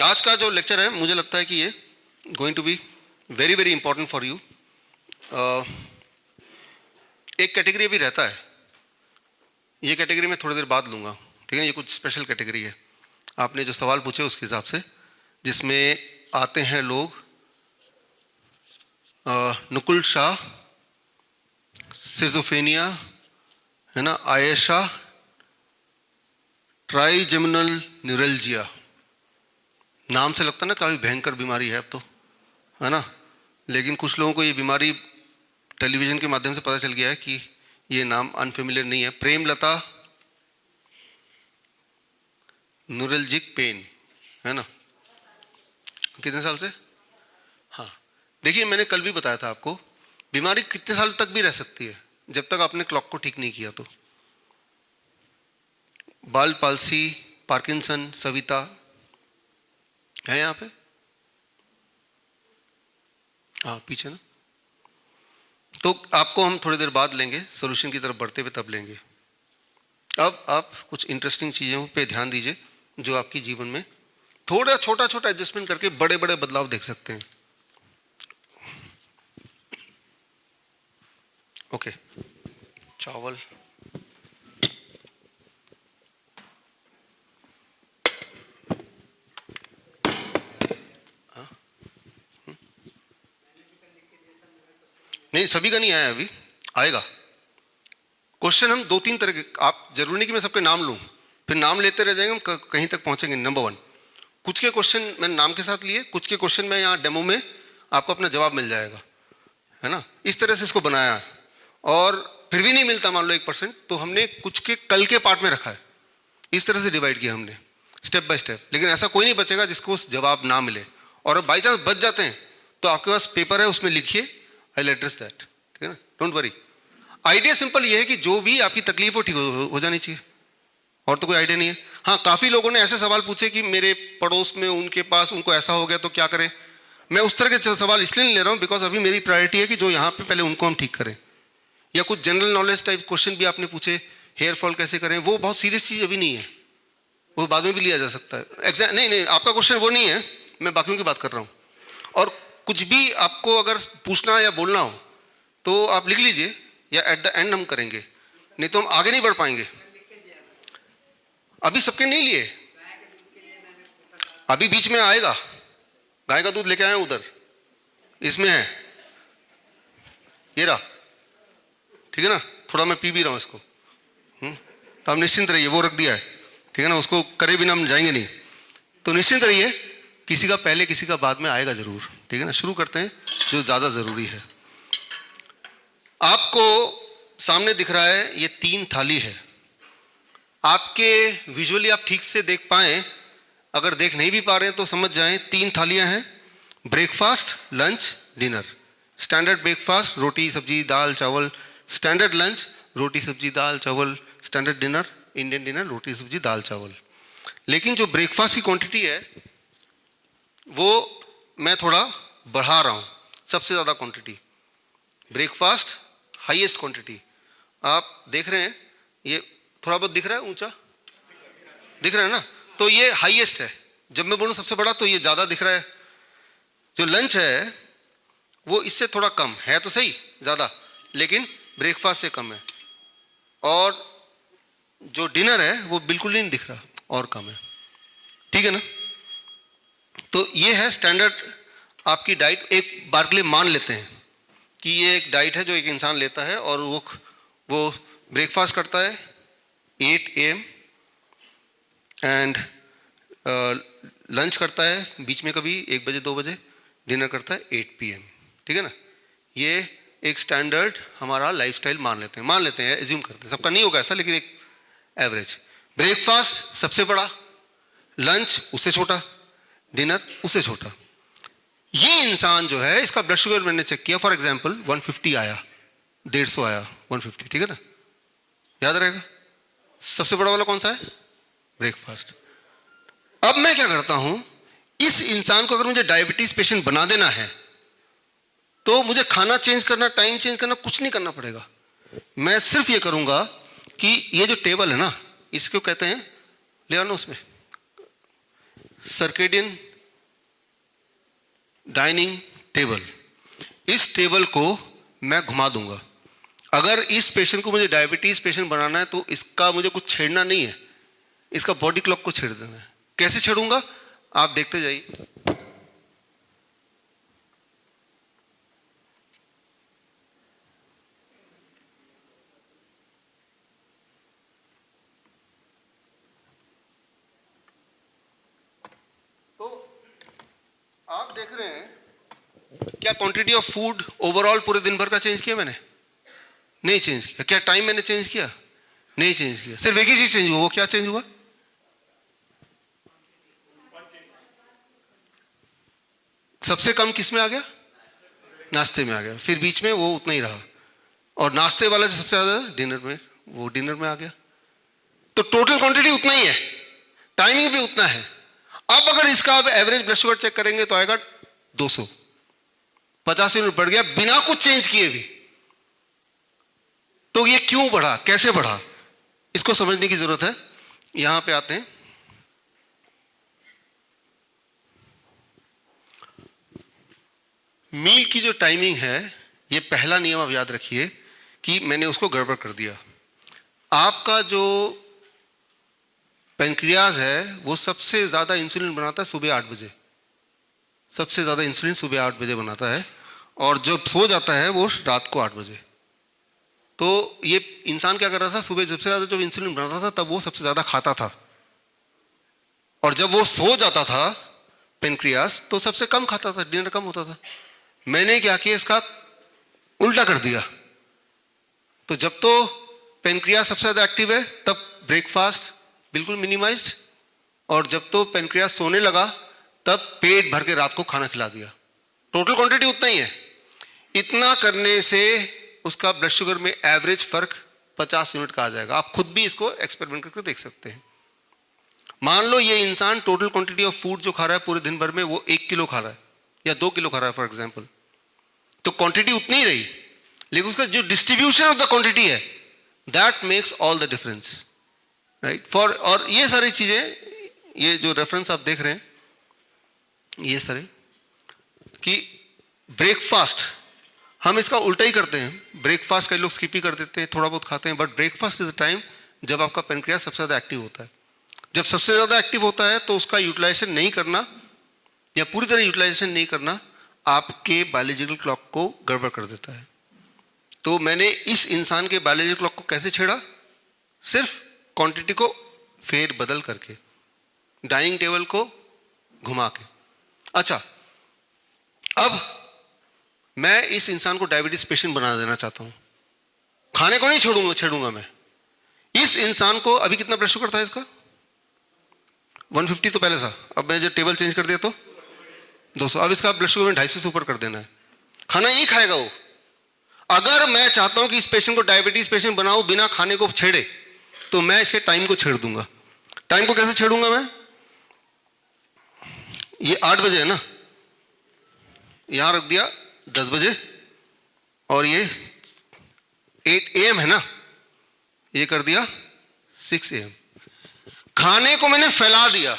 आज का जो लेक्चर है मुझे लगता है कि ये going to be very very important for you. एक कैटेगरी भी रहता है, ये कैटेगरी मैं थोड़ी देर बाद लूँगा, ठीक है। ये कुछ स्पेशल कैटेगरी है, आपने जो सवाल पूछे उसके हिसाब से, जिसमें आते हैं लोग नुकुल शाह, सिजोफेनिया है ना, आयशा, ट्राइजेमिनल न्यूरल्जिया। नाम से लगता है ना काफ़ी भयंकर बीमारी है अब तो, है ना, लेकिन कुछ लोगों को ये बीमारी टेलीविज़न के माध्यम से पता चल गया है कि ये नाम अनफेमिलियर नहीं है। प्रेमलता, न्यूरल्जिक पेन, है ना, कितने साल से? हाँ, देखिए मैंने कल भी बताया था आपको, बीमारी कितने साल तक भी रह सकती है जब तक आपने क्लॉक को ठीक नहीं किया। तो बाल पालसी, पार्किंसन, सविता है यहाँ पे, हाँ पीछे ना। तो आपको हम थोड़ी देर बाद लेंगे, सॉल्यूशन की तरफ बढ़ते हुए तब लेंगे। अब आप कुछ इंटरेस्टिंग चीज़ों पे ध्यान दीजिए जो आपकी जीवन में थोड़ा छोटा छोटा एडजस्टमेंट करके बड़े बड़े बदलाव देख सकते हैं। ओके, चावल, नहीं सभी का नहीं आया, अभी आएगा। क्वेश्चन हम दो तीन तरह के, आप जरूरी नहीं कि मैं सबके नाम लूं, फिर नाम लेते रह जाएंगे, हम कहीं तक पहुंचेंगे। नंबर 1, कुछ के क्वेश्चन मैंने नाम के साथ लिए, कुछ के क्वेश्चन में यहाँ डेमो में आपको अपना जवाब मिल जाएगा, है ना। इस तरह से इसको बनाया है, और फिर भी नहीं मिलता मान लो 1%, तो हमने कुछ के कल के पार्ट में रखा है। इस तरह से डिवाइड किया हमने स्टेप बाय स्टेप, लेकिन ऐसा कोई नहीं बचेगा जिसको उस जवाब ना मिले। और बाई चांस बच जाते हैं तो आपके पास पेपर है, उसमें लिखिए आई विल एड्रेस दैट, ठीक है ना, डोंट वरी। आइडिया सिंपल ये है कि जो भी आपकी तकलीफ हो ठीक हो जानी चाहिए, और तो कोई आइडिया नहीं है। हाँ, काफ़ी लोगों ने ऐसे सवाल पूछे कि मेरे पड़ोस में उनके पास उनको ऐसा हो गया तो क्या करें। मैं उस तरह के सवाल इसलिए नहीं ले रहा हूँ बिकॉज अभी मेरी प्रायोरिटी है कि जो यहाँ पे पहले उनको हम ठीक करें। या कुछ जनरल नॉलेज टाइप क्वेश्चन भी आपने पूछे, हेयर फॉल कैसे करें, वो बहुत सीरियस चीज़ अभी नहीं है, वो बाद में भी लिया जा सकता है। नहीं, आपका क्वेश्चन वो नहीं है, मैं बाकियों की बात कर रहा हूँ। और कुछ भी आपको अगर पूछना या बोलना हो तो आप लिख लीजिए, या एट द एंड हम करेंगे, नहीं तो हम आगे नहीं बढ़ पाएंगे। अभी सबके नहीं लिए, अभी बीच में आएगा। गाय का दूध लेके आए उधर, इसमें है, ये रहा, ठीक है ना। थोड़ा मैं पी भी रहा हूँ इसको, तो आप निश्चिंत रहिए, वो रख दिया है, ठीक है ना, उसको करे बिना हम जाएंगे नहीं। तो निश्चिंत रहिए, किसी का पहले किसी का बाद में आएगा जरूर, ठीक है ना। शुरू करते हैं जो ज़्यादा ज़रूरी है। आपको सामने दिख रहा है ये 3 थाली है, आपके विजुअली आप ठीक से देख पाएं, अगर देख नहीं भी पा रहे हैं तो समझ जाएं 3 थालियां हैं, breakfast, lunch, dinner. Standard breakfast रोटी सब्जी दाल चावल, स्टैंडर्ड लंच रोटी सब्जी दाल चावल, स्टैंडर्ड डिनर इंडियन डिनर रोटी सब्जी दाल चावल। लेकिन जो ब्रेकफास्ट की क्वांटिटी है वो मैं थोड़ा बढ़ा रहा हूँ, सबसे ज़्यादा क्वांटिटी ब्रेकफास्ट, हाईएस्ट क्वांटिटी। आप देख रहे हैं ये थोड़ा बहुत दिख रहा है, ऊंचा दिख रहा है ना, तो ये हाईएस्ट है। जब मैं बोलूँ सबसे बड़ा तो ये ज़्यादा दिख रहा है। जो लंच है वो इससे थोड़ा कम है, तो सही ज़्यादा, लेकिन ब्रेकफास्ट से कम है। और जो डिनर है वो बिल्कुल नहीं दिख रहा और कम है, ठीक है ना। तो ये है स्टैंडर्ड आपकी डाइट। एक बार के लिए मान लेते हैं कि ये एक डाइट है जो एक इंसान लेता है, और वो ब्रेकफास्ट करता है 8 AM एंड लंच करता है बीच में कभी 1 बजे 2 बजे, डिनर करता है 8 PM, ठीक है ना। ये एक स्टैंडर्ड हमारा लाइफस्टाइल मान लेते हैं, एज्यूम करते हैं, सबका नहीं होगा ऐसा, लेकिन एक एवरेज। ब्रेकफास्ट सबसे बड़ा, लंच उससे छोटा, डिनर उससे छोटा। ये इंसान जो है इसका ब्लड शुगर मैंने चेक किया, फॉर एग्जांपल 150 आया, 150 आया, 150, ठीक है ना, याद रहेगा। सबसे बड़ा वाला कौन सा है? ब्रेकफास्ट। अब मैं क्या करता हूं, इस इंसान को अगर मुझे डायबिटीज पेशेंट बना देना है तो मुझे खाना चेंज करना, टाइम चेंज करना कुछ नहीं करना पड़ेगा। मैं सिर्फ ये करूंगा कि ये जो टेबल है ना, इसको कहते हैं ले आना उसमें सर्केडियन डाइनिंग टेबल, इस टेबल को मैं घुमा दूंगा। अगर इस पेशेंट को मुझे डायबिटीज पेशेंट बनाना है तो इसका मुझे कुछ छेड़ना नहीं है, इसका बॉडी क्लॉक को छेड़ देना है। कैसे छेड़ूंगा आप देखते जाइए। आप देख रहे हैं क्या क्वांटिटी ऑफ फूड ओवरऑल पूरे दिन भर का चेंज किया मैंने? नहीं चेंज किया। क्या टाइम मैंने चेंज किया? नहीं चेंज किया। सिर्फ एक ही चीज चेंज हुआ, वो क्या चेंज हुआ? सबसे कम किस में आ गया? नाश्ते में आ गया। फिर बीच में वो उतना ही रहा, और नाश्ते वाला से सबसे ज्यादा डिनर में, वो डिनर में आ गया। तो टोटल क्वांटिटी उतना ही है, टाइमिंग भी उतना है। अब अगर इसका आप एवरेज ब्लड शुगर चेक करेंगे तो आएगा 200, 50 यूनिट बढ़ गया बिना कुछ चेंज किए भी। तो ये क्यों बढ़ा, कैसे बढ़ा, इसको समझने की जरूरत है। यहां पे आते हैं। मील की जो टाइमिंग है, ये पहला नियम आप याद रखिए कि मैंने उसको गड़बड़ कर दिया। आपका जो पेनक्रियाज है वो सबसे ज्यादा इंसुलिन बनाता है सुबह 8 बजे, सबसे ज्यादा इंसुलिन सुबह 8 बजे बनाता है, और जब सो जाता है वो रात को 8 बजे। तो ये इंसान क्या कर रहा था, सुबह सबसे ज्यादा जब इंसुलिन बनाता था तब वो सबसे ज्यादा खाता था, और जब वो सो जाता था पेनक्रियास तो सबसे कम खाता था, डिनर कम होता था। मैंने क्या किया, इसका उल्टा कर दिया। तो जब तो पेनक्रियास सबसे ज्यादा एक्टिव है तब ब्रेकफास्ट बिल्कुल मिनिमाइज्ड, और जब तो पेनक्रियास सोने लगा तब पेट भर के रात को खाना खिला दिया। टोटल क्वांटिटी उतना ही है। इतना करने से उसका ब्लड शुगर में एवरेज फर्क 50 यूनिट का आ जाएगा। आप खुद भी इसको एक्सपेरिमेंट करके देख सकते हैं। मान लो ये इंसान टोटल क्वांटिटी ऑफ फूड जो खा रहा है पूरे दिन भर में वो 1 किलो खा रहा है या 2 किलो खा रहा है फॉर एग्जाम्पल, तो क्वांटिटी उतनी ही रही, लेकिन उसका जो डिस्ट्रीब्यूशन ऑफ द क्वांटिटी है that makes all the difference, right. For और ये सारी चीजें, ये जो रेफरेंस आप देख रहे हैं ये सारे, कि ब्रेकफास्ट हम इसका उल्टा ही करते हैं। ब्रेकफास्ट कई लोग स्किप ही कर देते हैं, थोड़ा बहुत खाते हैं, but breakfast is the time जब आपका पेनक्रियास सबसे ज्यादा एक्टिव होता है। जब सबसे ज्यादा एक्टिव होता है तो उसका यूटिलाइजेशन नहीं करना या पूरी तरह यूटिलाइजेशन नहीं करना आपके बायोलॉजिकल क्लॉक को गड़बड़ कर देता है। तो मैंने इस इंसान के बायोलॉजिकल क्लॉक को कैसे छेड़ा? सिर्फ क्वांटिटी को फेर बदल करके, डाइनिंग टेबल को घुमा के। अच्छा, अब मैं इस इंसान को डायबिटीज पेशेंट बना देना चाहता हूं। खाने को नहीं छेड़ूंगा मैं। इस इंसान को अभी कितना ब्लड शुगर था इसका? 150 तो पहले था, अब मैंने जब टेबल चेंज कर दिया तो 200। अब इसका ब्लड शुगर में 250 से ऊपर कर देना है। खाना यही खाएगा वो। अगर मैं चाहता हूं कि इस पेशेंट को डायबिटीज पेशेंट बनाऊं बिना खाने को छेड़े, तो मैं इसके टाइम को छेड़ दूंगा। टाइम को कैसे छेड़ूंगा मैं? ये 8 बजे है ना, यहां रख दिया 10 बजे, और ये 8 AM है ना, ये कर दिया 6 AM। खाने को मैंने फैला दिया,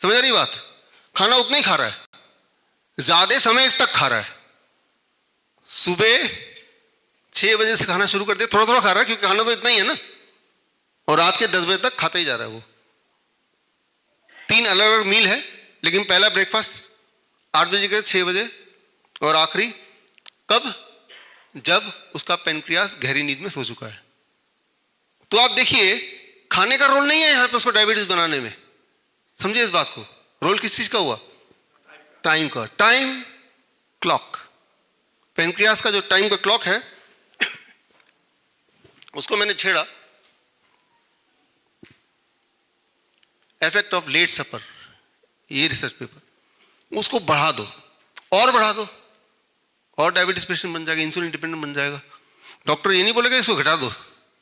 समझ रही बात? खाना उतना ही खा रहा है, ज्यादा समय तक खा रहा है। सुबह 6 बजे से खाना शुरू कर दिया, थोड़ा थोड़ा खा रहा है क्योंकि खाना तो इतना ही है ना, और रात के 10 बजे तक खाता ही जा रहा है वो। 3 अलग अलग मील है, लेकिन पहला ब्रेकफास्ट 8 बजे के 6 बजे, और आखिरी कब? जब उसका पेनक्रियास गहरी नींद में सो चुका है। तो आप देखिए, खाने का रोल नहीं है यहां पे उसको डायबिटीज बनाने में। समझिए इस बात को। रोल किस चीज का हुआ? टाइम का। टाइम क्लॉक, पेनक्रियास का जो टाइम का क्लॉक है उसको मैंने छेड़ा। इफेक्ट ऑफ लेट सपर, ये रिसर्च पेपर, उसको बढ़ा दो और बढ़ा दो, और डायबिटीज पेशेंट बन जाएगा, इंसुलिन डिपेंडेंट बन जाएगा। डॉक्टर ये नहीं बोलेगा इसको घटा दो,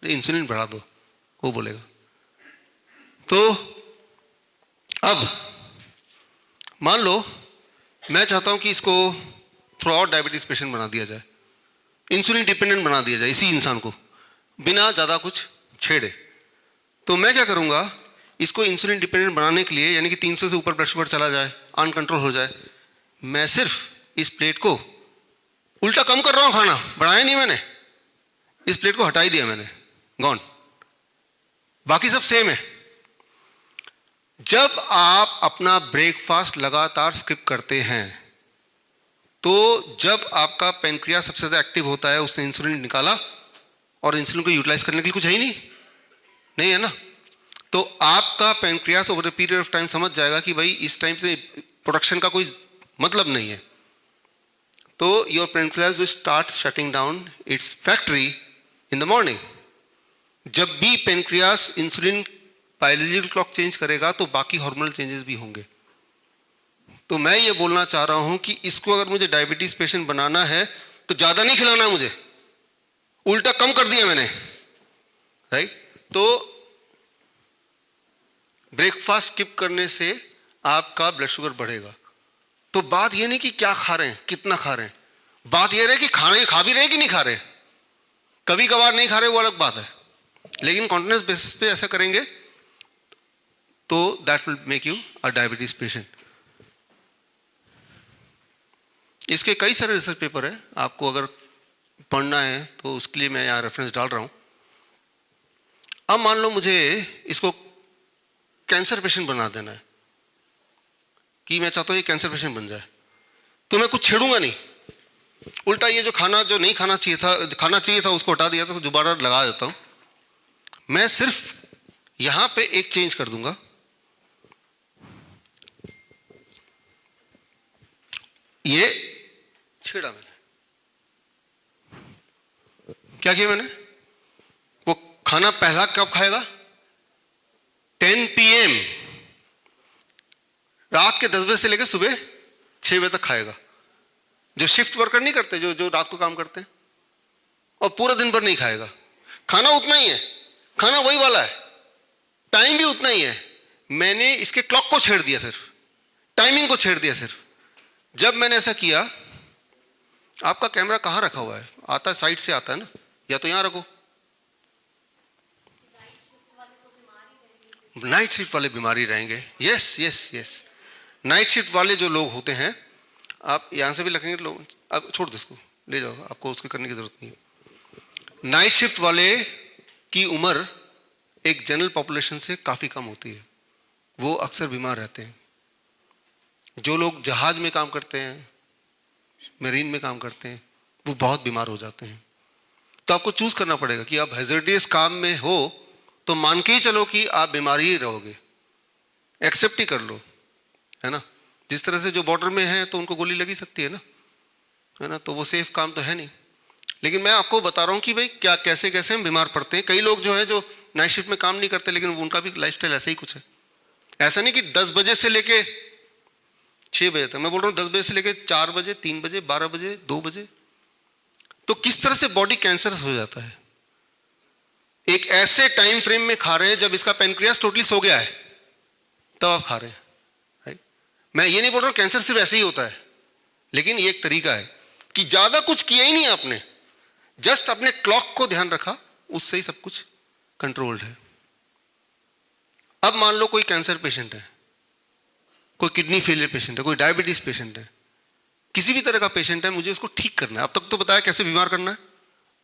इंसुलिन बढ़ा दो, वो बोलेगा। तो अब मान लो मैं चाहता हूं कि इसको थोड़ा और डायबिटीज पेशेंट बना दिया जाए, इंसुलिन डिपेंडेंट बना दिया जाए इसी इंसान को, बिना ज्यादा कुछ छेड़े। तो मैं क्या करूंगा, इसको इंसुलिन डिपेंडेंट बनाने के लिए, यानी कि 300 से ऊपर ब्लड शुगर चला जाए, अनकंट्रोल हो जाए, मैं सिर्फ इस प्लेट को उल्टा कम कर रहा हूं, खाना बढ़ाया नहीं मैंने, इस प्लेट को हटा ही दिया मैंने, गॉन, बाकी सब सेम है। जब आप अपना ब्रेकफास्ट लगातार स्किप करते हैं तो जब आपका पेनक्रियास सबसे ज्यादा एक्टिव होता है, उसने इंसुलिन निकाला और इंसुलिन को यूटिलाइज करने के लिए कुछ है ही नहीं है ना, तो आपका pancreas over a period of time समझ जाएगा कि भाई इस टाइम पे प्रोडक्शन का कोई मतलब नहीं है, तो your pancreas will start shutting down its factory in the morning. जब भी pancreas insulin biological clock change करेगा तो बाकी हार्मोनल चेंजेस भी होंगे। तो मैं ये बोलना चाह रहा हूं कि इसको अगर मुझे डायबिटीज पेशेंट बनाना है तो ज्यादा नहीं खिलाना है मुझे, उल्टा कम कर दिया मैंने, राइट। तो ब्रेकफास्ट स्किप करने से आपका ब्लड शुगर बढ़ेगा। तो बात ये नहीं कि क्या खा रहे हैं, कितना खा रहे हैं, बात ये रहे कि खाने खा भी रहे हैं कि नहीं खा रहे। कभी कभार नहीं खा रहे वो अलग बात है, लेकिन कॉन्टिन्यूस बेसिस पे ऐसा करेंगे तो that will make you a diabetes patient. इसके कई सारे रिसर्च पेपर है, आपको अगर पढ़ना है तो उसके लिए मैं यहाँ रेफरेंस डाल रहा हूँ। अब मान लो मुझे इसको कैंसर पेशेंट बना देना है, कि मैं चाहता हूँ ये कैंसर पेशेंट बन जाए, तो मैं कुछ छेड़ूंगा नहीं, उल्टा ये जो खाना जो नहीं खाना चाहिए था उसको हटा दिया था, तो दोबारा लगा देता हूँ। मैं सिर्फ यहां पे एक चेंज कर दूंगा, ये छेड़ा मैंने, क्या किया मैंने, वो खाना पहला कब खाएगा, 10 PM, रात के 10 बजे से लेकर सुबह 6 बजे तक खाएगा। जो शिफ्ट वर्कर नहीं करते, जो रात को काम करते हैं, और पूरा दिन भर नहीं खाएगा। खाना उतना ही है, खाना वही वाला है, टाइम भी उतना ही है, मैंने इसके क्लॉक को छेड़ दिया, सिर्फ टाइमिंग को छेड़ दिया सिर्फ। जब मैंने ऐसा किया, आपका कैमरा कहां रखा हुआ है, आता है साइड से आता है ना, या तो यहां रखो। नाइट शिफ्ट वाले बीमारी रहेंगे, yes yes yes, night shift वाले जो लोग होते हैं, आप यहां से भी रखेंगे लोग, अब छोड़ दो इसको, ले जाओ, आपको उसको करने की जरूरत नहीं है। नाइट शिफ्ट वाले की उम्र एक जनरल पॉपुलेशन से काफी कम होती है, वो अक्सर बीमार रहते हैं। जो लोग जहाज में काम करते हैं, मरीन में काम करते हैं, वो बहुत बीमार हो जाते हैं। तो आपको चूज करना पड़ेगा कि आप हैजर्डियस काम में हो तो मान के ही चलो कि आप बीमार ही रहोगे, एक्सेप्ट ही कर लो, है ना। जिस तरह से जो बॉर्डर में है तो उनको गोली लगी सकती है ना, तो वो सेफ काम तो है नहीं। लेकिन मैं आपको बता रहा हूँ कि भाई क्या कैसे कैसे हम बीमार पड़ते हैं। कई लोग जो है जो नाइट शिफ्ट में काम नहीं करते, लेकिन उनका भी लाइफस्टाइल ऐसा ही कुछ है। ऐसा नहीं कि 10 बजे से लेके 6 बजे तक, मैं बोल रहा हूँ 10 बजे से लेके 4 बजे, 3 बजे, 12 बजे, 2 बजे, तो किस तरह से बॉडी कैंसर हो जाता है। एक ऐसे टाइम फ्रेम में खा रहे हैं जब इसका पेनक्रियास टोटली सो गया है, तब आप खा रहे हैं, राइट। मैं ये नहीं बोल रहा हूँ कैंसर सिर्फ ऐसे ही होता है, लेकिन ये एक तरीका है कि ज्यादा कुछ किया ही नहीं आपने, जस्ट अपने क्लॉक को ध्यान रखा, उससे ही सब कुछ कंट्रोल्ड है। अब मान लो कोई कैंसर पेशेंट है, कोई किडनी फेलियर पेशेंट है, कोई डायबिटीज पेशेंट है, किसी भी तरह का पेशेंट है, मुझे उसको ठीक करना है। अब तक तो बताया कैसे बीमार करना है,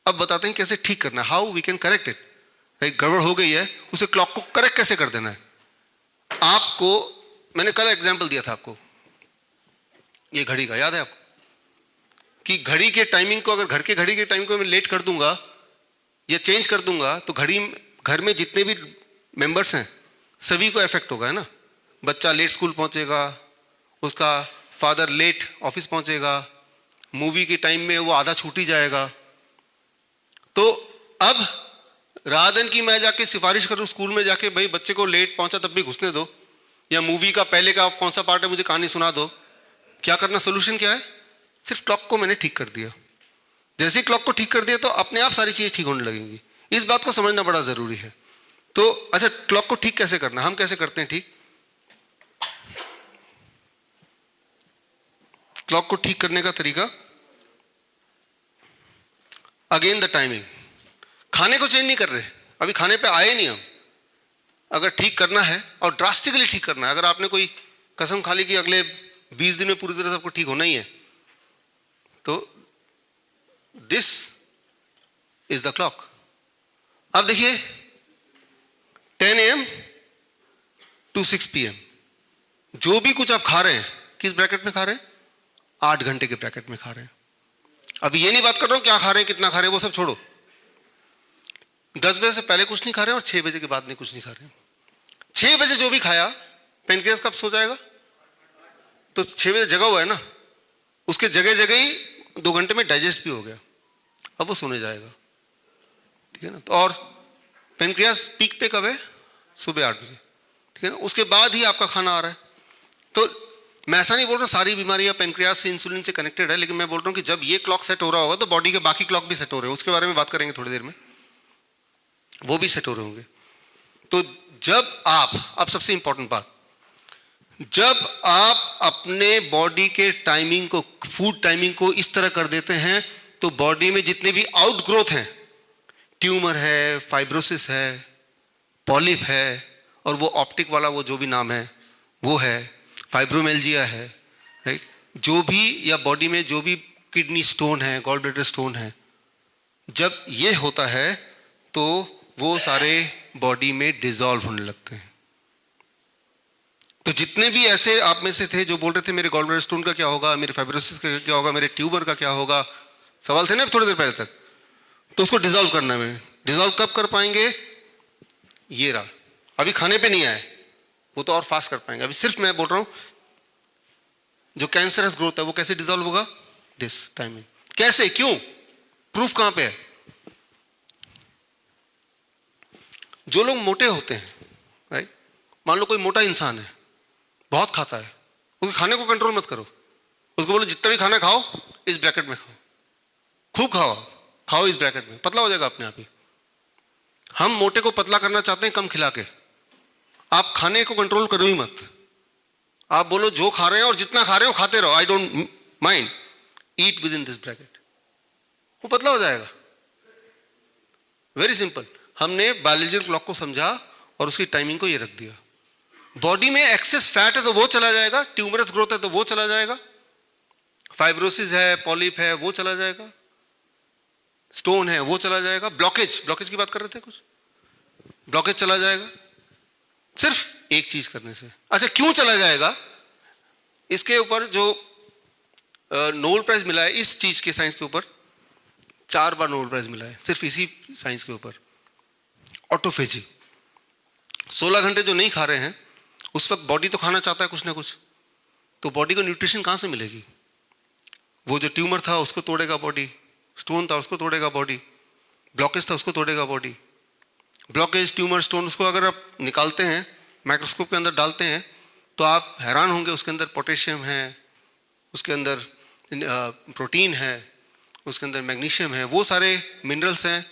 अब बताते हैं कैसे ठीक करना है, how we can correct it, right. गड़बड़ हो गई है, उसे क्लॉक को करेक्ट कैसे कर देना है। आपको मैंने कल एग्जांपल दिया था आपको, ये घड़ी का याद है आपको, कि घड़ी के टाइमिंग को, अगर घर के घड़ी के टाइमिंग को मैं लेट कर दूंगा या चेंज कर दूंगा तो घड़ी, घर में जितने भी मेंबर्स हैं सभी को इफेक्ट होगा, है ना। बच्चा लेट स्कूल पहुंचेगा, उसका फादर लेट ऑफिस पहुंचेगा, मूवी के टाइम में वो आधा छूट ही जाएगा। तो अब रात की मैं जाके सिफारिश करूं स्कूल में जाके, भाई बच्चे को लेट पहुंचा तब भी घुसने दो, या मूवी का पहले का कौन सा पार्ट है मुझे कहानी सुना दो, क्या करना, सोल्यूशन क्या है, सिर्फ क्लॉक को मैंने ठीक कर दिया। जैसे ही क्लॉक को ठीक कर दिया तो अपने आप सारी चीजें ठीक होने लगेंगी। इस बात को समझना बड़ा जरूरी है। तो अच्छा, क्लॉक को ठीक कैसे करना, हम कैसे करते हैं ठीक। क्लॉक को ठीक करने का तरीका, अगेन द टाइमिंग, खाने को चेंज नहीं कर रहे, अभी खाने पे आए नहीं हम। अगर ठीक करना है और ड्रास्टिकली ठीक करना है, अगर आपने कोई कसम खा ली कि अगले 20 दिन में पूरी तरह से आपको ठीक होना ही है। तो दिस इज द क्लॉक। अब देखिए 10 AM to 6 PM, जो भी कुछ आप खा रहे हैं किस ब्रैकेट में खा रहे हैं? 8 घंटे के ब्रैकेट में खा रहे हैं। अब ये नहीं बात कर रहा हूं क्या खा रहे हैं, कितना खा रहे हैं, वो सब छोड़ो। 10 बजे से पहले कुछ नहीं खा रहे हैं और 6 बजे के बाद में कुछ नहीं खा रहे हैं। 6 बजे जो भी खाया, पेनक्रियास कब सो जाएगा? तो 6 बजे जगा हुआ है ना, उसके जगह जगह ही 2 घंटे में डाइजेस्ट भी हो गया, अब वो सोने जाएगा, ठीक है ना। तो और पेनक्रियास पीक पे कब है? सुबह 8 बजे, ठीक है ना। उसके बाद ही आपका खाना आ रहा है। तो मैं ऐसा नहीं बोल रहा सारी बीमारियां पेनक्रियास से, इंसुलिन से कनेक्टेड है, लेकिन मैं बोल रहा हूं कि जब ये क्लॉक सेट हो रहा होगा तो बॉडी के बाकी क्लॉक भी सेट हो रहे हैं, उसके बारे में बात करेंगे थोड़ी देर में, वो भी सेट हो रहे होंगे। तो जब आप, अब सबसे इंपॉर्टेंट बात, जब आप अपने बॉडी के टाइमिंग को, फूड टाइमिंग को इस तरह कर देते हैं तो बॉडी में जितने भी आउट ग्रोथ हैं, ट्यूमर है, फाइब्रोसिस है, पॉलिप है, और वो ऑप्टिक वाला वो जो भी नाम है वो है, फाइब्रोमेल्जिया है, राइट, जो भी, या बॉडी में जो भी किडनी स्टोन है, गॉल ब्लैडर स्टोन है, जब ये होता है तो वो सारे बॉडी में डिसॉल्व होने लगते हैं। तो जितने भी ऐसे आप में से थे जो बोल रहे थे मेरे गॉल ब्लैडर स्टोन का क्या होगा, मेरे फाइब्रोसिस का क्या होगा, मेरे ट्यूमर का क्या होगा, सवाल थे ना थोड़ी देर पहले तक, तो उसको डिसॉल्व करना है। डिसॉल्व कब कर पाएंगे? ये रहा, अभी खाने पे नहीं आए, वो तो और फास्ट कर पाएंगे। अभी सिर्फ मैं बोल रहा हूं जो कैंसरस ग्रोथ है वो कैसे डिसॉल्व होगा? This timing. कैसे, क्यों, प्रूफ कहां पे है? जो लोग मोटे होते हैं, राइट, मान लो कोई मोटा इंसान है, बहुत खाता है, उसके खाने को कंट्रोल मत करो, उसको बोलो जितना भी खाना खाओ इस ब्रैकेट में खाओ, खूब खाओ, खाओ इस ब्रैकेट में, पतला हो जाएगा अपने आप ही। हम मोटे को पतला करना चाहते हैं कम खिला के, आप खाने को कंट्रोल करो ही मत, आप बोलो जो खा रहे हैं और जितना खा रहे हो खाते रहो, I don't mind, eat with in this bracket, वो पतला हो जाएगा। Very simple. हमने बायोलॉजिकल क्लॉक को समझा और उसकी टाइमिंग को ये रख दिया। बॉडी में एक्सेस फैट है तो वो चला जाएगा, ट्यूमरस ग्रोथ है तो वो चला जाएगा, फाइब्रोसिस है, पॉलिप है वो चला जाएगा, स्टोन है वो चला जाएगा, ब्लॉकेज की बात कर रहे थे कुछ, ब्लॉकेज चला जाएगा सिर्फ एक चीज करने से। अच्छा, क्यों चला जाएगा? इसके ऊपर जो नोबेल प्राइज मिला है इस चीज के, साइंस के ऊपर 4 बार नोबेल प्राइज मिला है सिर्फ इसी साइंस के ऊपर। ऑटोफेजी, 16 घंटे जो नहीं खा रहे हैं उस वक्त बॉडी तो खाना चाहता है कुछ ना कुछ, तो बॉडी को न्यूट्रिशन कहां से मिलेगी? वो जो ट्यूमर था उसको तोड़ेगा बॉडी, स्टोन था उसको तोड़ेगा बॉडी, ब्लॉकेज था उसको तोड़ेगा बॉडी। ब्लॉकेज, ट्यूमर, स्टोन, उसको अगर आप निकालते हैं, माइक्रोस्कोप के अंदर डालते हैं तो आप हैरान होंगे, उसके अंदर पोटेशियम है, उसके अंदर प्रोटीन है, उसके अंदर मैग्नीशियम है, वो सारे मिनरल्स हैं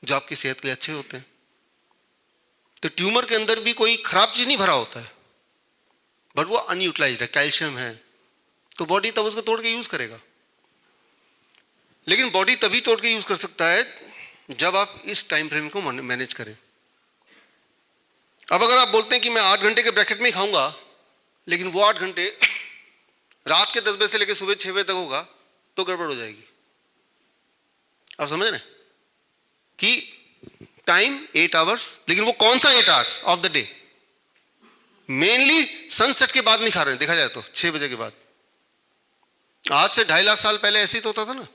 जो आपकी सेहत के लिए अच्छे होते हैं। तो ट्यूमर के अंदर भी कोई खराब चीज नहीं भरा होता है, बट वो अनयूटिलाइज्ड है, कैल्शियम है, तो बॉडी तब उसको तोड़ के यूज करेगा। लेकिन बॉडी तभी तोड़ के यूज कर सकता है जब आप इस टाइम फ्रेम को मैनेज करें। अब अगर आप बोलते हैं कि मैं 8 घंटे के ब्रैकेट में ही खाऊंगा, लेकिन वो 8 घंटे रात के 10 बजे से लेकर सुबह 6 बजे तक होगा, तो गड़बड़ हो जाएगी। आप समझ रहे हैं कि टाइम 8 आवर्स, लेकिन वो कौन सा 8 hours of the day? Mainly sunset के बाद नहीं खा रहे हैं, देखा जाए तो 6 बजे के बाद। आज से 2.5 लाख साल पहले ऐसे ही तो होता था ना,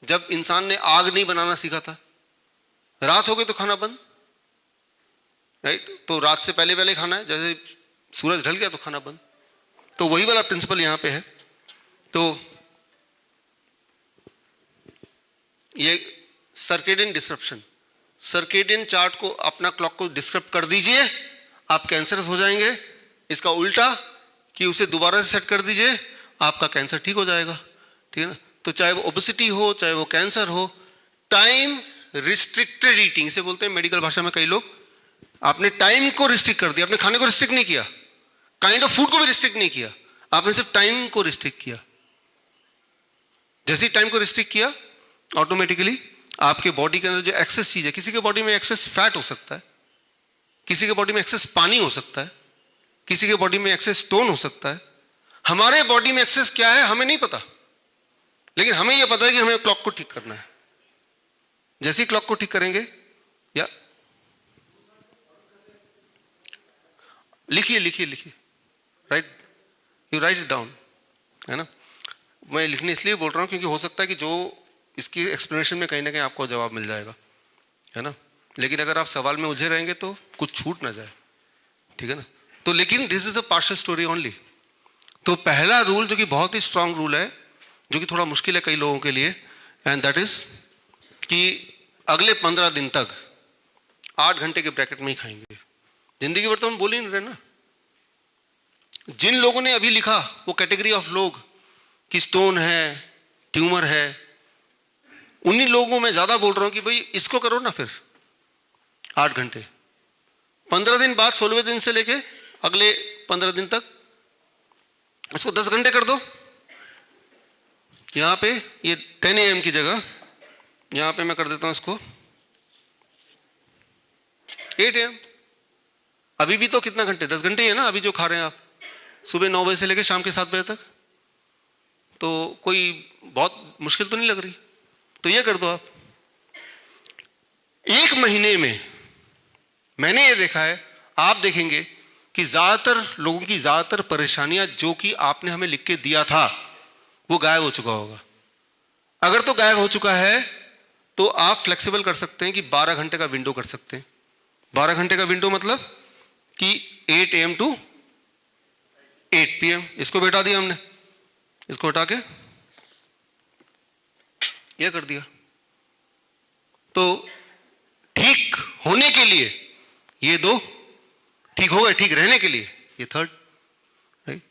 जब इंसान ने आग नहीं बनाना सीखा था, रात हो गई तो खाना बंद, राइट, तो रात से पहले पहले खाना है, जैसे सूरज ढल गया तो खाना बंद। तो वही वाला प्रिंसिपल यहां पे है। तो ये सर्केडियन डिसरप्शन, सर्केडियन चार्ट को, अपना क्लॉक को डिस्टर्ब कर दीजिए, आप कैंसरस हो जाएंगे। इसका उल्टा कि उसे दोबारा से सेट कर दीजिए, आपका कैंसर ठीक हो जाएगा, ठीक है ना। तो चाहे वो ओबेसिटी हो, चाहे वो कैंसर हो, टाइम रिस्ट्रिक्टेड ईटिंग इसे बोलते हैं मेडिकल भाषा में। कई लोग, आपने टाइम को रिस्ट्रिक्ट कर दिया, आपने खाने को रिस्ट्रिक्ट नहीं किया, काइंड ऑफ फूड को भी रिस्ट्रिक्ट नहीं किया, आपने सिर्फ टाइम को रिस्ट्रिक्ट किया। जैसे ही टाइम को रिस्ट्रिक्ट किया, ऑटोमेटिकली आपके बॉडी के अंदर जो एक्सेस चीज है, किसी के बॉडी में एक्सेस फैट हो सकता है, किसी के बॉडी में एक्सेस पानी हो सकता है, किसी के बॉडी में एक्सेस स्टोन हो सकता है, हमारे बॉडी में एक्सेस क्या है हमें नहीं पता, लेकिन हमें यह पता है कि हमें क्लॉक को ठीक करना है। जैसे ही क्लॉक को ठीक करेंगे, या लिखिए लिखिए लिखिए, right, you right it down, है ना। मैं लिखने इसलिए बोल रहा हूं क्योंकि हो सकता है कि जो इसकी एक्सप्लेनेशन में कहीं ना कहीं आपको जवाब मिल जाएगा, है ना। लेकिन अगर आप सवाल में उलझे रहेंगे तो कुछ छूट ना जाए, ठीक है ना। तो लेकिन this is the partial story only. तो पहला रूल जो कि बहुत ही स्ट्रांग रूल है, जो कि थोड़ा मुश्किल है कई लोगों के लिए, एंड दैट इज कि अगले 15 दिन तक 8 घंटे के ब्रैकेट में ही खाएंगे। जिंदगी भर तो हम बोल ही नहीं रहे ना। जिन लोगों ने अभी लिखा वो कैटेगरी ऑफ लोग कि स्टोन है, ट्यूमर है, उन्हीं लोगों को मैं ज्यादा बोल रहा हूं कि भाई इसको करो ना फिर 8 घंटे। 15 दिन बाद 16वें दिन से लेके अगले 15 दिन तक इसको 10 घंटे कर दो। यहां पे ये 10 AM की जगह यहां पे मैं कर देता हूं इसको 8 AM। अभी भी तो कितना घंटे, 10 घंटे ही है ना अभी जो खा रहे हैं आप, सुबह 9 बजे से लेकर शाम के 7 बजे तक। तो कोई बहुत मुश्किल तो नहीं लग रही। तो ये कर दो आप। 1 महीने में मैंने ये देखा है, आप देखेंगे कि ज्यादातर लोगों की ज्यादातर परेशानियां जो कि आपने हमें लिख के दिया था वो गायब हो चुका होगा। अगर तो गायब हो चुका है तो आप फ्लेक्सिबल कर सकते हैं कि 12 घंटे का विंडो कर सकते हैं। 12 घंटे का विंडो मतलब कि 8 AM टू 8 PM। इसको बैठा दिया हमने, इसको हटा के यह कर दिया। तो ठीक होने के लिए ये 2, ठीक हो गए, ठीक रहने के लिए ये 3rd, राइट।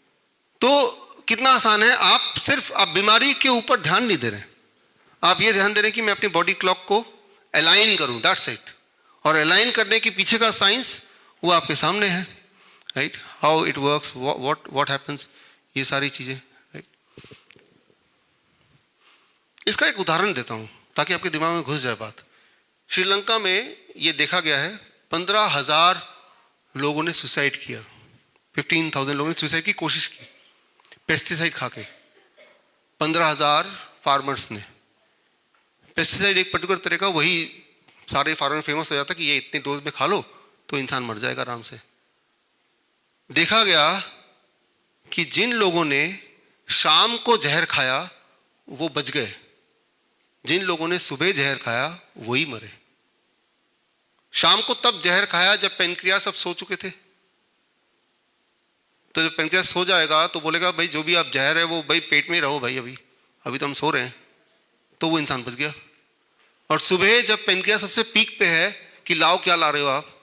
तो कितना आसान है। आप सिर्फ आप बीमारी के ऊपर ध्यान नहीं दे रहे, आप ये ध्यान दे रहे हैं कि मैं अपनी बॉडी क्लॉक को अलाइन करूं, दैट्स इट। और अलाइन करने के पीछे का साइंस वो आपके सामने है, right, how it works, what happens, ये सारी चीजें, राइट। इसका एक उदाहरण देता हूं ताकि आपके दिमाग में घुस जाए बात। श्रीलंका में ये देखा गया है 15,000 लोगों ने सुसाइड किया, 15,000 लोगों ने सुसाइड की कोशिश की पेस्टिसाइड खा के। 15,000 फार्मर्स ने पेस्टिसाइड एक पर्टिकुलर तरह का, वही सारे फार्मर फेमस हो जाता कि ये इतने डोज में खा लो तो इंसान मर जाएगा आराम से। देखा गया कि जिन लोगों ने शाम को जहर खाया वो बच गए, जिन लोगों ने सुबह जहर खाया वही मरे। शाम को तब जहर खाया जब पेनक्रियास सब सो चुके थे। तो जब पेनक्रियास सो जाएगा तो बोलेगा भाई जो भी आप जहर है वो भाई पेट में ही रहो भाई, अभी तो हम सो रहे हैं, तो वो इंसान बच गया। और सुबह जब पेनक्रियास सबसे पीक पे है कि लाओ क्या ला रहे हो आप,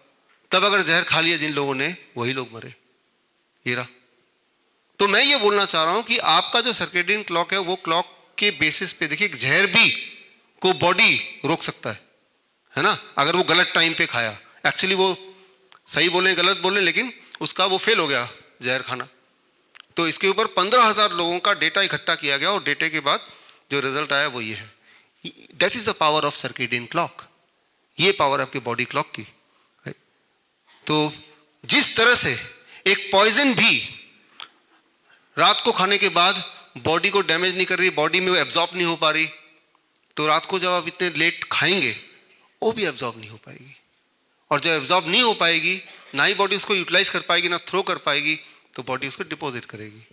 तब अगर जहर खा लिया जिन लोगों ने वही लोग मरे। ये रहा। तो मैं ये बोलना चाह रहा हूं कि आपका जो सर्केडियन क्लॉक है वो क्लॉक के बेसिस पे देखिए, जहर भी को बॉडी रोक सकता है ना, अगर वो गलत टाइम पे खाया। एक्चुअली वो सही बोले गलत बोले, लेकिन उसका वो फेल हो गया जहर खाना। तो इसके ऊपर 15,000 लोगों का डेटा इकट्ठा किया गया और डेटे के बाद जो रिजल्ट आया वो ये है। That is the power of circadian clock. ये पावर आपकी बॉडी क्लॉक की। तो जिस तरह से एक पॉइजन भी रात को खाने के बाद बॉडी को डैमेज नहीं कर रही, बॉडी में वो एब्जॉर्ब नहीं हो पा रही, तो रात को जब आप इतने लेट खाएंगे वो भी एब्जॉर्ब नहीं हो पाएगी। और जब एब्जॉर्ब नहीं हो पाएगी, ना ही बॉडी उसको यूटिलाइज कर पाएगी ना थ्रो कर पाएगी, तो बॉडी उसको डिपॉजिट करेगी।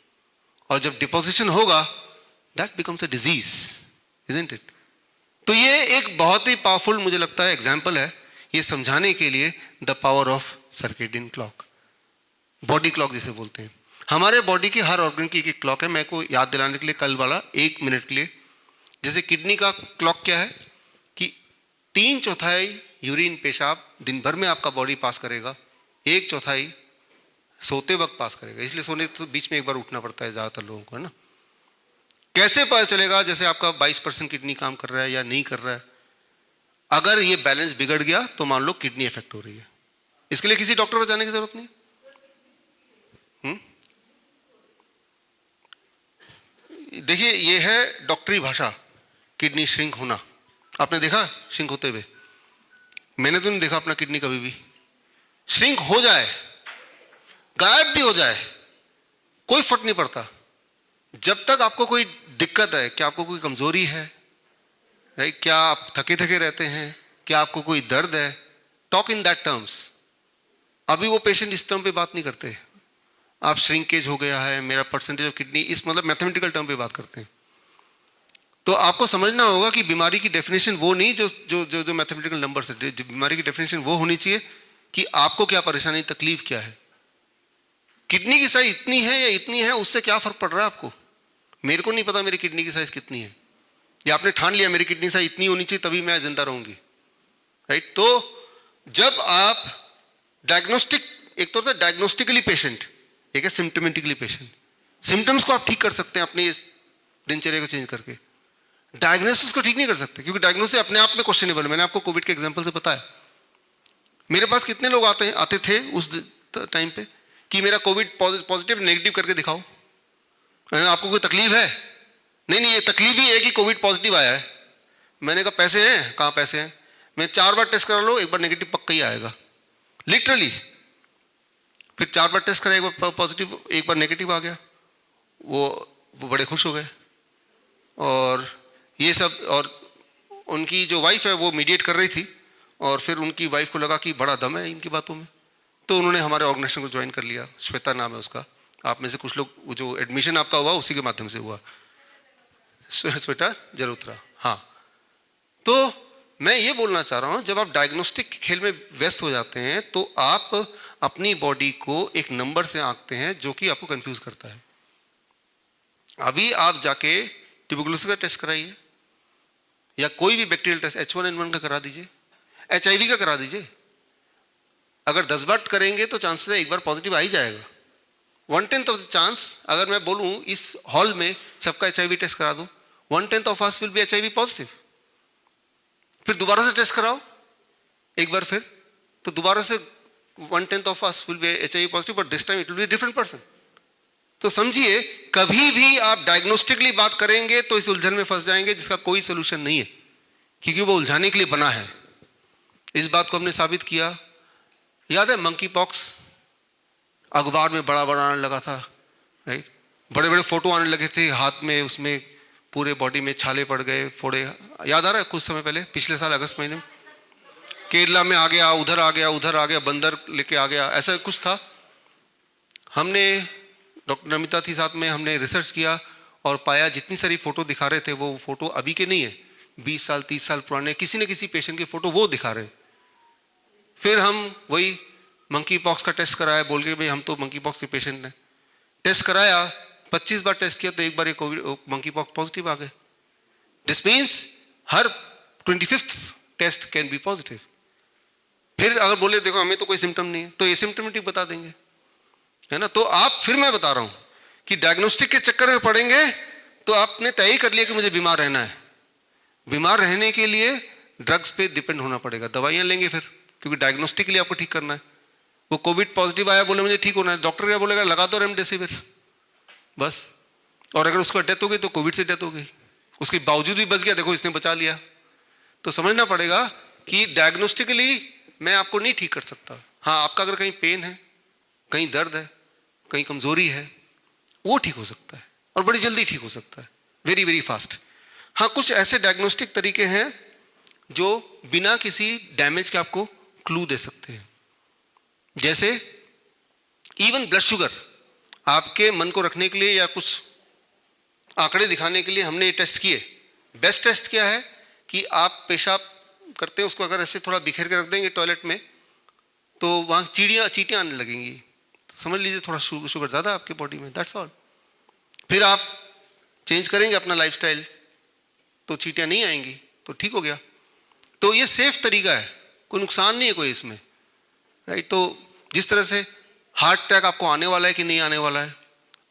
और जब डिपोजिशन होगा that becomes a disease, isn't it. तो ये एक बहुत ही पावरफुल मुझे लगता है एग्जाम्पल है ये समझाने के लिए the power of circadian clock, body clock जिसे बोलते हैं। हमारे बॉडी की हर ऑर्गन की एक क्लॉक है। मैं को याद दिलाने के लिए कल वाला 1 मिनट के लिए, जैसे किडनी का क्लॉक क्या है कि 3/4 यूरिन पेशाब दिन भर में आपका बॉडी पास करेगा, 1/4 सोते वक्त पास करेगा। इसलिए सोने तो बीच में एक बार उठना पड़ता है ज्यादातर लोगों को, है ना। कैसे पता चलेगा जैसे आपका 22% किडनी काम कर रहा है या नहीं कर रहा है? अगर ये बैलेंस बिगड़ गया तो मान लो किडनी इफेक्ट हो रही है। इसके लिए किसी डॉक्टर को जाने की जरूरत नहीं। देखिए ये है डॉक्टरी भाषा, किडनी श्रिंक होना। आपने देखा श्रिंक होते हुए? मैंने तो नहीं देखा अपना किडनी कभी भी। श्रिंक हो जाए, गायब भी हो जाए, कोई फर्क नहीं पड़ता, जब तक आपको कोई दिक्कत है, क्या आपको कोई कमजोरी है, राइट, क्या आप थके थके रहते हैं, क्या आपको कोई दर्द है, टॉक इन दैट टर्म्स। अभी वो पेशेंट इस टर्म पे बात नहीं करते, आप श्रिंकेज हो गया है, मेरा परसेंटेज ऑफ किडनी, इस मतलब मैथमेटिकल टर्म पे बात करते हैं। तो आपको समझना होगा कि बीमारी की डेफिनेशन वो नहीं जो जो जो, जो मैथमेटिकल नंबर है। बीमारी की डेफिनेशन वो होनी चाहिए कि आपको क्या परेशानी, तकलीफ क्या है। किडनी की साइज इतनी है या इतनी है, उससे क्या फर्क पड़ रहा है आपको? मेरे को नहीं पता मेरी किडनी की साइज कितनी है, या आपने ठान लिया मेरी किडनी साइज इतनी होनी चाहिए तभी मैं जिंदा रहूंगी, राइट। तो जब आप डायग्नोस्टिक, एक तो होता है डायग्नोस्टिकली पेशेंट, एक है सिम्टोमेटिकली पेशेंट। सिम्टम्स को आप ठीक कर सकते हैं अपनी दिनचर्या को चेंज करके, डायग्नोसिस को ठीक नहीं कर सकते, क्योंकि डायग्नोसिस अपने आप में क्वेश्चनेबल है। मैंने आपको कोविड के एग्जांपल से बताया, मेरे पास कितने लोग आते थे उस टाइम पे कि मेरा कोविड पॉजिटिव नेगेटिव करके दिखाओ, आपको कोई तकलीफ है? नहीं, ये तकलीफ ही है कि कोविड पॉजिटिव आया है। मैंने कहा पैसे हैं, कहाँ पैसे हैं? मैं 4 बार टेस्ट करा लो, एक बार नेगेटिव पक्का ही आएगा, लिटरली। फिर 4 बार टेस्ट करा, एक बार पॉजिटिव, एक बार नेगेटिव आ गया, वो बड़े खुश हो गए। और ये सब, और उनकी जो वाइफ है वो मीडिएट कर रही थी, और फिर उनकी वाइफ को लगा कि बड़ा दम है इनकी बातों में, तो उन्होंने हमारे ऑर्गेनाइजेशन को ज्वाइन कर लिया। श्वेता नाम है उसका, आप में से कुछ लोग, जो एडमिशन आपका हुआ उसी के माध्यम से हुआ, श्वेता जलोत्रा। हाँ, तो मैं ये बोलना चाह रहा हूँ, जब आप डायग्नोस्टिक खेल में व्यस्त हो जाते हैं तो आप अपनी बॉडी को एक नंबर से आंकते हैं जो कि आपको कंफ्यूज करता है। अभी आप जाके ट्यूबरकुलोसिस का टेस्ट कराइए, या कोई भी बैक्टीरियल टेस्ट H1N1 का करा दीजिए, HIV का करा दीजिए। अगर 10 बार करेंगे तो चांसेस है एक बार पॉजिटिव आ ही जाएगा, 1/10 ऑफ द चांस। अगर मैं बोलूं इस हॉल में सबका HIV टेस्ट करा दो, 1/10 of us will be HIV positive. फिर दोबारा से टेस्ट कराओ एक बार, फिर तो दोबारा से 1/10 of us will be HIV positive, but this time it will be different person. तो समझिए, कभी भी आप डायग्नोस्टिकली बात करेंगे तो इस उलझन में फंस जाएंगे जिसका कोई सोल्यूशन नहीं है, क्योंकि वो उलझाने के लिए बना है। इस बात को हमने साबित किया। याद है मंकी पॉक्स, अखबार में बड़ा बड़ा आने लगा था, राइट, बड़े बड़े फोटो आने लगे थे, हाथ में उसमें पूरे बॉडी में छाले पड़ गए, फोड़े। याद आ रहा है कुछ समय पहले, पिछले साल अगस्त महीने में केरला में आ गया, उधर आ गया, उधर आ गया, बंदर लेके आ गया, ऐसा कुछ था। हमने, डॉक्टर नमिता थी साथ में, हमने रिसर्च किया और पाया जितनी सारी फोटो दिखा रहे थे वो फोटो अभी के नहीं है, 20 साल 30 साल पुराने किसी न किसी पेशेंट की फोटो वो दिखा रहे। फिर हम वही मंकी पॉक्स का टेस्ट कराया, बोल के भाई हम तो मंकी पॉक्स के पेशेंट हैं। टेस्ट कराया, 25 बार टेस्ट किया तो एक बार कोविड मंकी पॉक्स पॉजिटिव आ गए। दिस मीन्स हर 25th test can be positive. फिर अगर बोले देखो हमें तो कोई सिम्टम नहीं है, तो एसिम्टोमेटिक बता देंगे, है ना। तो आप, फिर मैं बता रहा हूं कि डायग्नोस्टिक के चक्कर में पड़ेंगे तो आपने तय ही कर लिया कि मुझे बीमार रहना है। बीमार रहने के लिए ड्रग्स पे डिपेंड होना पड़ेगा, दवाइयां लेंगे फिर, क्योंकि डायग्नोस्टिक के लिए आपको ठीक करना है। वो कोविड पॉजिटिव आया, बोले मुझे ठीक होना है, डॉक्टर क्या बोलेगा, लगा दो रेमडेसिविर बस। और अगर उसका डेथ हो गई तो कोविड से डेथ हो गई, उसके बावजूद भी बच गया, देखो इसने बचा लिया। तो समझना पड़ेगा कि डायग्नोस्टिकली मैं आपको नहीं ठीक कर सकता। हाँ, आपका अगर कहीं पेन है, कहीं दर्द है, कहीं कमजोरी है, वो ठीक हो सकता है और बड़ी जल्दी ठीक हो सकता है, वेरी वेरी फास्ट। हाँ, कुछ ऐसे डायग्नोस्टिक तरीके हैं जो बिना किसी डैमेज के आपको क्लू दे सकते हैं। जैसे इवन ब्लड शुगर, आपके मन को रखने के लिए या कुछ आंकड़े दिखाने के लिए हमने ये टेस्ट किए। बेस्ट टेस्ट क्या है कि आप पेशाब करते हैं, उसको अगर ऐसे थोड़ा बिखेर के रख देंगे टॉयलेट में तो वहाँ चींटियाँ आने लगेंगी, तो समझ लीजिए थोड़ा शुगर ज़्यादा है आपके बॉडी में, दैट्स ऑल। फिर आप चेंज करेंगे अपना लाइफस्टाइल तो चींटियाँ नहीं आएंगी, तो ठीक हो गया। तो ये सेफ तरीका है, कोई नुकसान नहीं है कोई इसमें, राइट। तो जिस तरह से हार्ट अटैक आपको आने वाला है कि नहीं आने वाला है,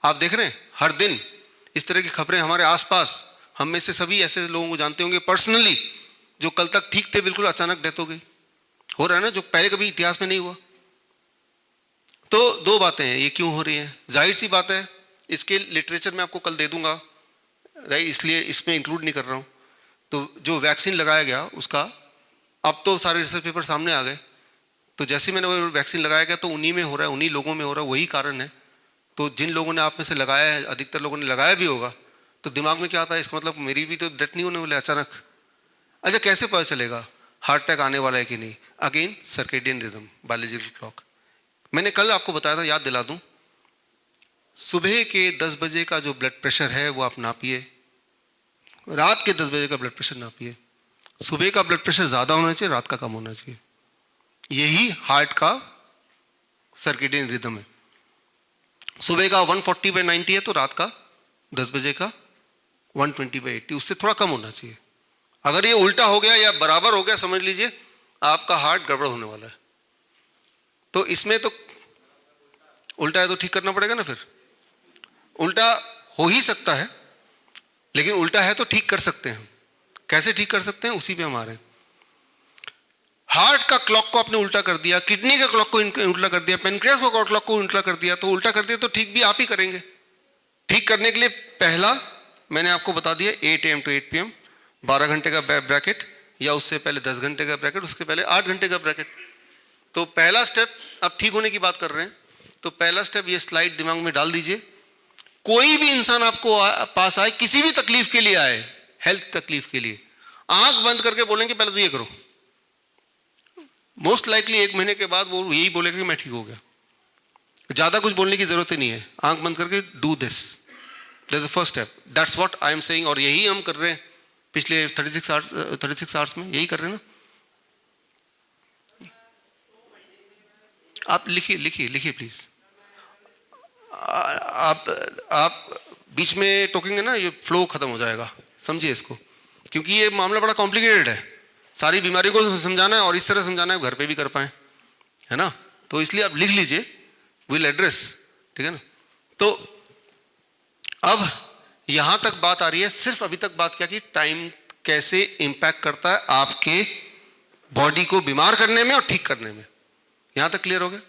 आप देख रहे हैं हर दिन इस तरह की खबरें हमारे आसपास। हम में से सभी ऐसे लोगों को जानते होंगे पर्सनली जो कल तक ठीक थे, बिल्कुल अचानक डेथ हो गई। हो रहा है ना, जो पहले कभी इतिहास में नहीं हुआ। तो दो बातें हैं, ये क्यों हो रही हैं, जाहिर सी बात है, इसके लिटरेचर में आपको कल दे दूंगा, राइट, इसलिए इसमें इंक्लूड नहीं कर रहा हूँ। तो जो वैक्सीन लगाया गया उसका, अब तो सारे रिसर्च पेपर सामने आ गए, तो जैसे मैंने वो वैक्सीन लगाया गया तो उन्हीं में हो रहा है, उन्हीं लोगों में हो रहा है, वही कारण है। तो जिन लोगों ने आप में से लगाया है, अधिकतर लोगों ने लगाया भी होगा, तो दिमाग में क्या आता है, इसका मतलब मेरी भी तो डेथ नहीं होने वाली अचानक। अच्छा, कैसे पता चलेगा हार्ट अटैक आने वाला है कि नहीं? Again circadian rhythm, biological clock. मैंने कल आपको बताया था, याद दिला दूं, सुबह के 10 बजे का जो ब्लड प्रेशर है वो आप नापिए, रात के 10 बजे का ब्लड प्रेशर नापिए। सुबह का ब्लड प्रेशर ज़्यादा होना चाहिए, रात का कम होना चाहिए। यही हार्ट का सर्केडियन रिदम है। सुबह का 140/90 है तो रात का 10 बजे का 120/80, उससे थोड़ा कम होना चाहिए। अगर ये उल्टा हो गया या बराबर हो गया, समझ लीजिए आपका हार्ट गड़बड़ होने वाला है। तो इसमें तो उल्टा है तो ठीक करना पड़ेगा ना। फिर उल्टा हो ही सकता है, लेकिन उल्टा है तो ठीक कर सकते हैं। कैसे ठीक कर सकते हैं, उसी पे हम आ रहे हैं। हार्ट का क्लॉक को आपने उल्टा कर दिया, किडनी का क्लॉक को उल्टा कर दिया, पेनक्रियास का क्लॉक को उल्टा कर दिया, तो उल्टा कर दिया तो ठीक भी आप ही करेंगे। ठीक करने के लिए पहला मैंने आपको बता दिया 8 AM to 8 PM, 12 घंटे का ब्रैकेट, या उससे पहले 10 घंटे का ब्रैकेट, उसके पहले 8 घंटे का ब्रैकेट। तो पहला स्टेप, अब ठीक होने की बात कर रहे हैं, तो पहला स्टेप ये स्लाइड दिमाग में डाल दीजिए। कोई भी इंसान आपको पास आए, किसी भी तकलीफ के लिए आए, हेल्थ तकलीफ के लिए, आंख बंद करके बोलेंगे पहले तो ये करो, मोस्ट लाइकली 1 महीने के बाद वो यही बोलेगा कि मैं ठीक हो गया। ज्यादा कुछ बोलने की जरूरत ही नहीं है, आंख बंद करके do this, that's the first step, that's what I am saying. और यही हम कर रहे हैं पिछले 36 आवर्स में, यही कर रहे हैं ना। आप लिखिए प्लीज। आप बीच में टोकेंगे ना, ये फ्लो खत्म हो जाएगा, समझिए इसको, क्योंकि ये मामला बड़ा कॉम्प्लिकेटेड है। सारी बीमारी को समझाना है और इस तरह समझाना है घर पे भी कर पाए, है ना। तो इसलिए आप लिख लीजिए, विल एड्रेस, ठीक है ना। तो अब यहां तक बात आ रही है, सिर्फ अभी तक बात क्या की, टाइम कैसे इंपैक्ट करता है आपके बॉडी को बीमार करने में और ठीक करने में। यहां तक क्लियर हो गया।